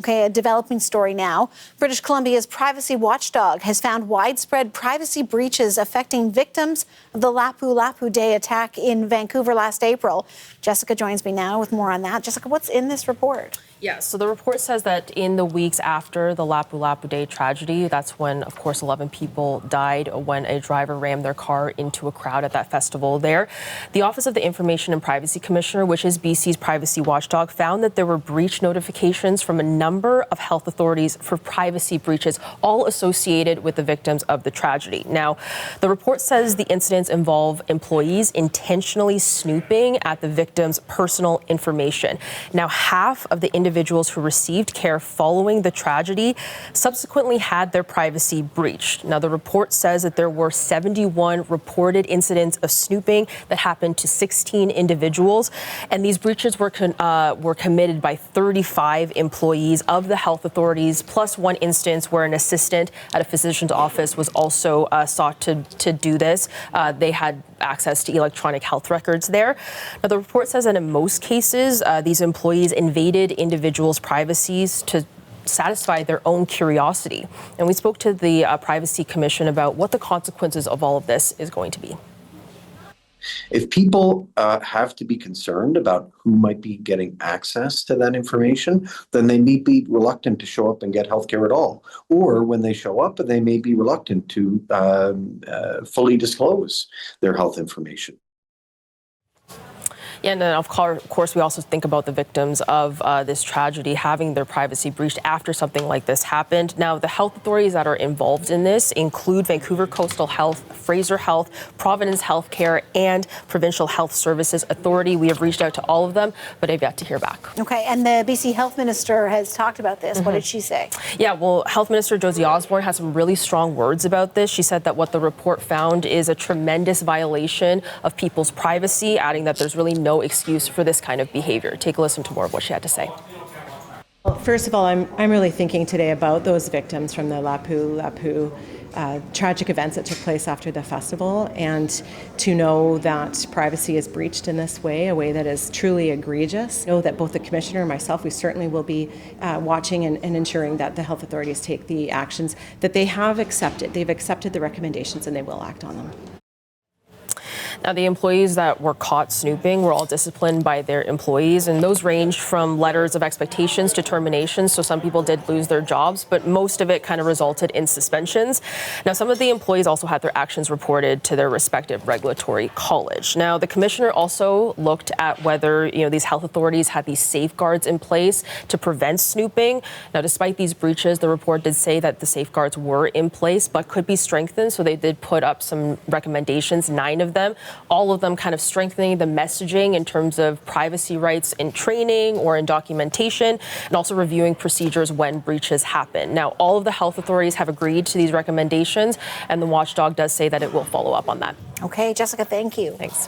Okay, a developing story now. British Columbia's privacy watchdog has found widespread privacy breaches affecting victims of the Lapu-Lapu Day attack in Vancouver last April. Jessica joins me now with more on that. Jessica, what's in this report? Yeah, so the report says that in the weeks after the Lapu-Lapu Day tragedy, that's when, of course, 11 people died when a driver rammed their car into a crowd at that festival there. The Office of the Information and Privacy Commissioner, which is BC's privacy watchdog, found that there were breach notifications from a number of health authorities for privacy breaches, all associated with the victims of the tragedy. Now, the report says the incidents involve employees intentionally snooping at the victims' personal information. Now, half of the individuals who received care following the tragedy subsequently had their privacy breached. Now, the report says that there were 71 reported incidents of snooping that happened to 16 individuals, and these breaches were committed by 35 employees of the health authorities, plus one instance where an assistant at a physician's office was also sought to do this. They had access to electronic health records there. Now, the report says that in most cases, these employees invaded individuals' privacies to satisfy their own curiosity. And we spoke to the Privacy Commission about what the consequences of all of this is going to be. If people have to be concerned about who might be getting access to that information, then they may be reluctant to show up and get healthcare at all. Or when they show up, they may be reluctant to fully disclose their health information. Yeah, and then of course, we also think about the victims of this tragedy having their privacy breached after something like this happened. Now, the health authorities that are involved in this include Vancouver Coastal Health, Fraser Health, Providence Healthcare, and Provincial Health Services Authority. We have reached out to all of them, but I've yet to hear back. Okay, and the BC Health Minister has talked about this. What did she say? Yeah, well, Health Minister Josie Osborne has some really strong words about this. She said that what the report found is a tremendous violation of people's privacy, adding that there's really no excuse for this kind of behavior. Take a listen to more of what she had to say. Well, first of all, I'm really thinking today about those victims from the Lapu-Lapu tragic events that took place after the festival, and to know that privacy is breached in this way, a way that is truly egregious. I know that both the Commissioner and myself, we certainly will be watching and ensuring that the health authorities take the actions that they have accepted. They've accepted the recommendations and they will act on them. Now, the employees that were caught snooping were all disciplined by their employees, and those ranged from letters of expectations to terminations. So some people did lose their jobs, but most of it kind of resulted in suspensions. Now, some of the employees also had their actions reported to their respective regulatory college. Now, the Commissioner also looked at whether, these health authorities had these safeguards in place to prevent snooping. Now, despite these breaches, the report did say that the safeguards were in place, but could be strengthened. So they did put up some recommendations, 9 of them. All of them kind of strengthening the messaging in terms of privacy rights in training or in documentation, and also reviewing procedures when breaches happen. Now, all of the health authorities have agreed to these recommendations, and the watchdog does say that it will follow up on that. Okay, Jessica, thank you. Thanks.